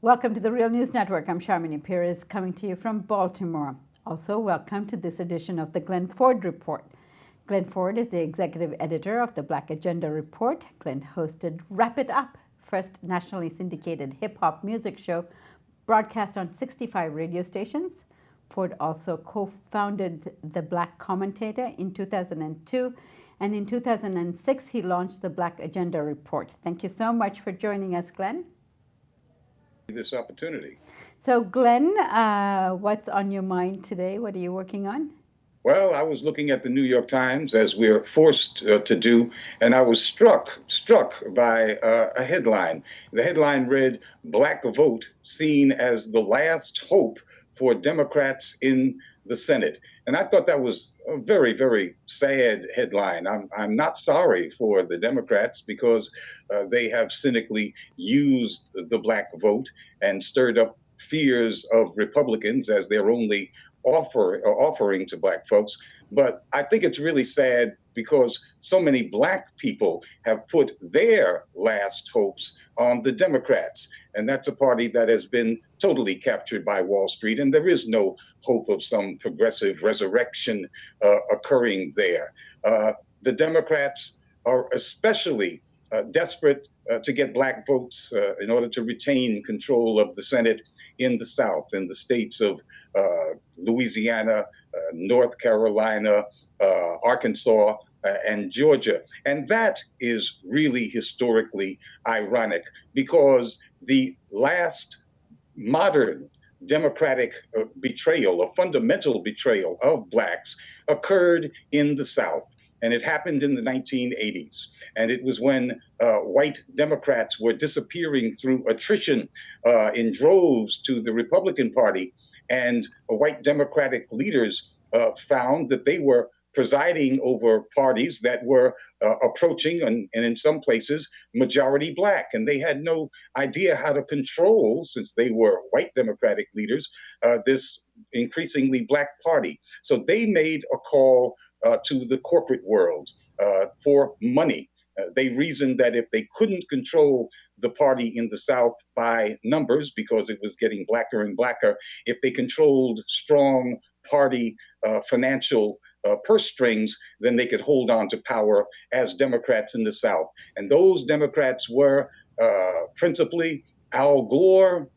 Welcome to the Real News Network. I'm Sharmini Perez coming to you from Baltimore. Also, welcome to this edition of the Glen Ford Report. Glen Ford is the executive editor of the Black Agenda Report. Glen hosted Wrap It Up, first nationally syndicated hip-hop music show broadcast on 65 radio stations. Ford also co-founded The Black Commentator in 2002, and in 2006 he launched the Black Agenda Report. Thank you so much for joining us, Glen. This opportunity. So, Glen, what's on your mind today? What are you working on? Well, I was looking at the New York Times as we're forced to do, and I was struck by a headline. The headline read, "Black vote seen as the last hope for Democrats in the Senate." And I thought that was a very, very sad headline. I'm not sorry for the Democrats because they have cynically used the black vote and stirred up fears of Republicans as their only offering to black folks. But I think it's really sad because so many black people have put their last hopes on the Democrats. And that's a party that has been totally captured by Wall Street. And there is no hope of some progressive resurrection occurring there. The Democrats are especially desperate to get black votes in order to retain control of the Senate in the South, in the states of Louisiana, North Carolina, Arkansas, and Georgia. And that is really historically ironic because the last modern democratic betrayal, a fundamental betrayal of blacks, occurred in the South. And it happened in the 1980s. And it was when white Democrats were disappearing through attrition in droves to the Republican Party. And white Democratic leaders found that they were presiding over parties that were approaching, and in some places, majority black. And they had no idea how to control, since they were white Democratic leaders, this increasingly black party. So they made a call to the corporate world for money. They reasoned that if they couldn't control the party in the South by numbers, because it was getting blacker and blacker, if they controlled strong party financial purse strings, then they could hold on to power as Democrats in the South. And those Democrats were principally Al Gore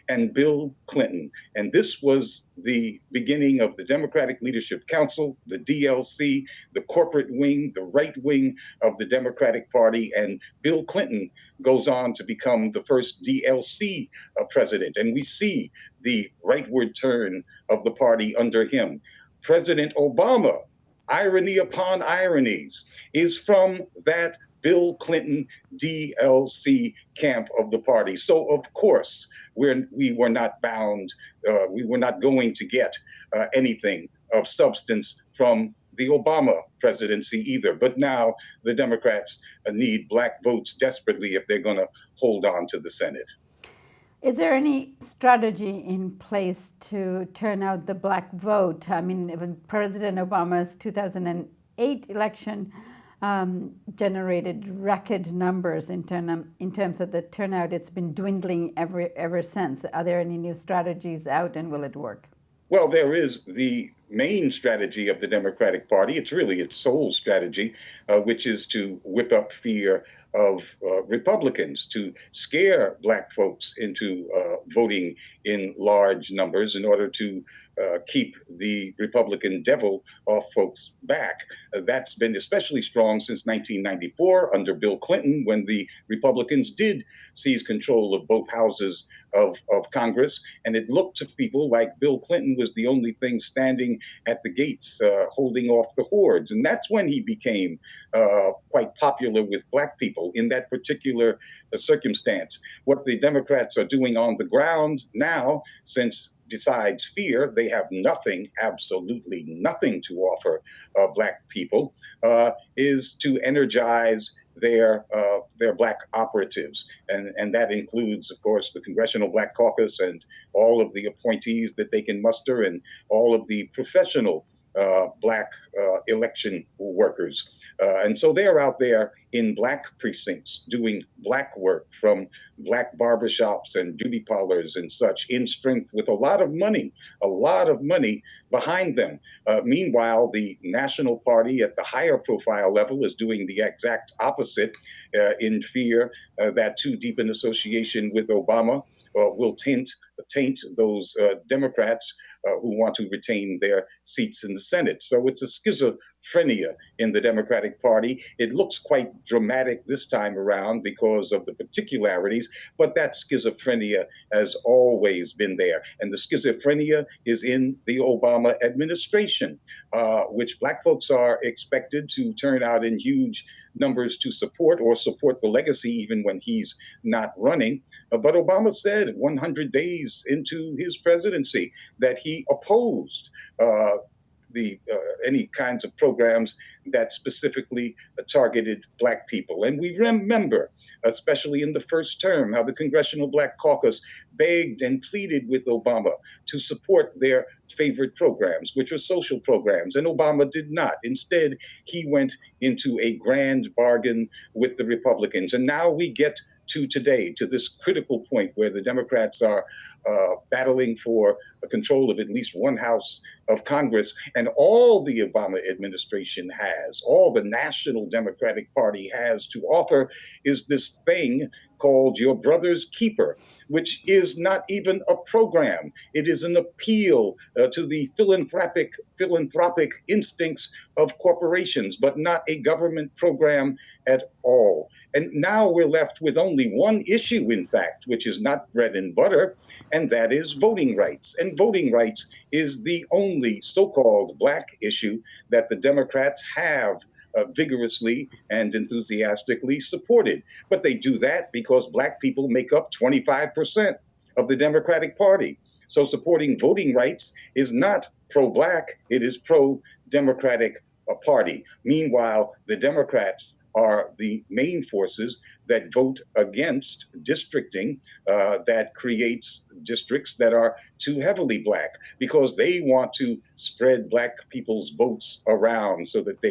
and Bill Clinton. And this was the beginning of the Democratic Leadership Council, the DLC, the corporate wing, the right wing of the Democratic Party. And Bill Clinton goes on to become the first DLC president. And we see the rightward turn of the party under him. President Obama, irony upon ironies, is from that Bill Clinton DLC camp of the party. So, of course, we were not bound, we were not going to get anything of substance from the Obama presidency either. But now the Democrats need black votes desperately if they're going to hold on to the Senate. Is there any strategy in place to turn out the black vote? I mean, even President Obama's 2008 election generated record numbers in terms of the turnout. It's been dwindling ever since. Are there any new strategies out, and will it work? Well, there is the main strategy of the Democratic Party. It's really its sole strategy, which is to whip up fear of Republicans, to scare black folks into voting in large numbers in order to keep the Republican devil off folks' back. That's been especially strong since 1994 under Bill Clinton, when the Republicans did seize control of both houses of Congress. And it looked to people like Bill Clinton was the only thing standing at the gates, holding off the hordes. And that's when he became quite popular with black people in that particular circumstance. What the Democrats are doing on the ground now, since besides fear, they have nothing, absolutely nothing to offer black people, is to energize their black operatives. And that includes, of course, the Congressional Black Caucus and all of the appointees that they can muster and all of the professional black election workers. And so they're out there in black precincts doing black work from black barbershops and beauty parlors and such in strength with a lot of money behind them. Meanwhile, the National Party at the higher profile level is doing the exact opposite in fear that too deep an association with Obama will taint those Democrats who want to retain their seats in the Senate. So it's a schizophrenia in the Democratic Party. It looks quite dramatic this time around because of the particularities, but that schizophrenia has always been there. And the schizophrenia is in the Obama administration, which black folks are expected to turn out in huge numbers to support or support the legacy even when he's not running. But Obama said 100 days into his presidency that he opposed any kinds of programs that specifically targeted black people. And we remember, especially in the first term, how the Congressional Black Caucus begged and pleaded with Obama to support their favorite programs, which were social programs, and Obama did not. Instead, he went into a grand bargain with the Republicans. And now we get to today, to this critical point where the Democrats are battling for control of at least one house of Congress. And all the Obama administration has, all the National Democratic Party has to offer is this thing called Your Brother's Keeper, which is not even a program. It is an appeal to the philanthropic instincts of corporations, but not a government program at all. And now we're left with only one issue, in fact, which is not bread and butter, and that is voting rights. And voting rights is the only so-called black issue that the Democrats have vigorously and enthusiastically supported. But they do that because black people make up 25% of the Democratic Party. So supporting voting rights is not pro-black, it is pro-democratic party. Meanwhile, the Democrats are the main forces that vote against districting that creates districts that are too heavily black because they want to spread black people's votes around so that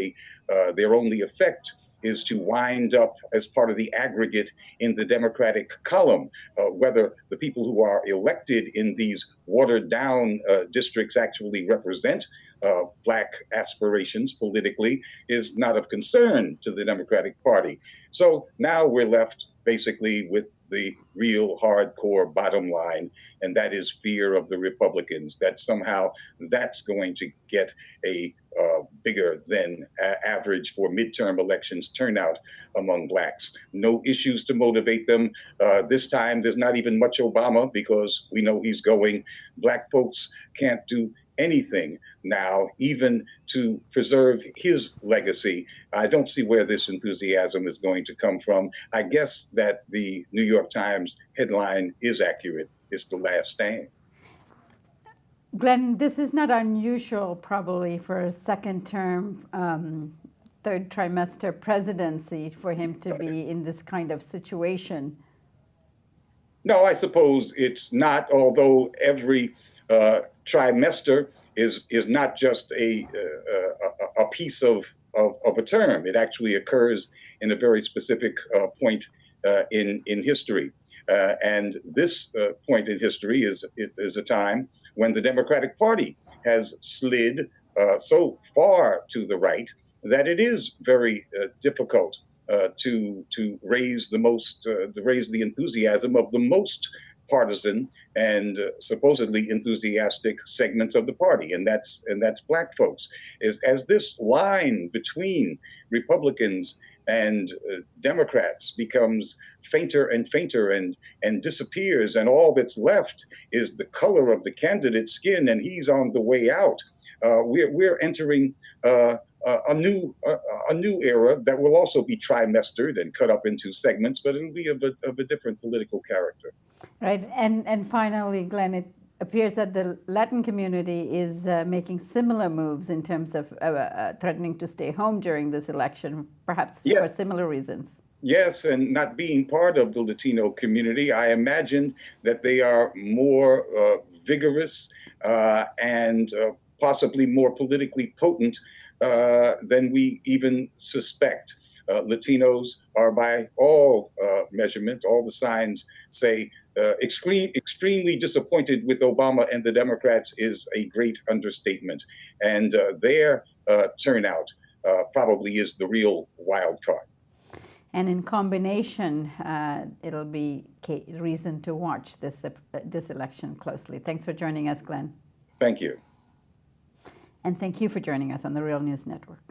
their only effect is to wind up as part of the aggregate in the Democratic column. Whether the people who are elected in these watered down districts actually represent black aspirations politically is not of concern to the Democratic Party. So now we're left basically with the real hardcore bottom line, and that is fear of the Republicans, that somehow that's going to get a bigger than average for midterm elections turnout among blacks. No issues to motivate them. This time, there's not even much Obama because we know he's going. Black folks can't do anything now, even to preserve his legacy. I don't see where this enthusiasm is going to come from. I guess that the New York Times headline is accurate. It's the last stand. Glenn, this is not unusual probably for a second term, third trimester presidency for him to be in this kind of situation. No, I suppose it's not, although every trimester is not just a piece of a term. It actually occurs in a very specific point in history. And this point in history is a time when the Democratic Party has slid so far to the right that it is very difficult to raise the enthusiasm of the most partisan and supposedly enthusiastic segments of the party, and that's black folks. As this line between Republicans and Democrats becomes fainter and fainter and disappears, and all that's left is the color of the candidate's skin, and he's on the way out. We're entering a new era that will also be trimestered and cut up into segments, but it'll be of a different political character. Right, and finally, Glenn, it appears that the Latin community is making similar moves in terms of threatening to stay home during this election, perhaps for similar reasons. Yes, and not being part of the Latino community, I imagine that they are more vigorous and possibly more politically potent than we even suspect. Latinos are, by all measurements, all the signs say, extremely disappointed with Obama and the Democrats is a great understatement. And their turnout probably is the real wild card. And in combination, it'll be reason to watch this election closely. Thanks for joining us, Glen. Thank you. And thank you for joining us on the Real News Network.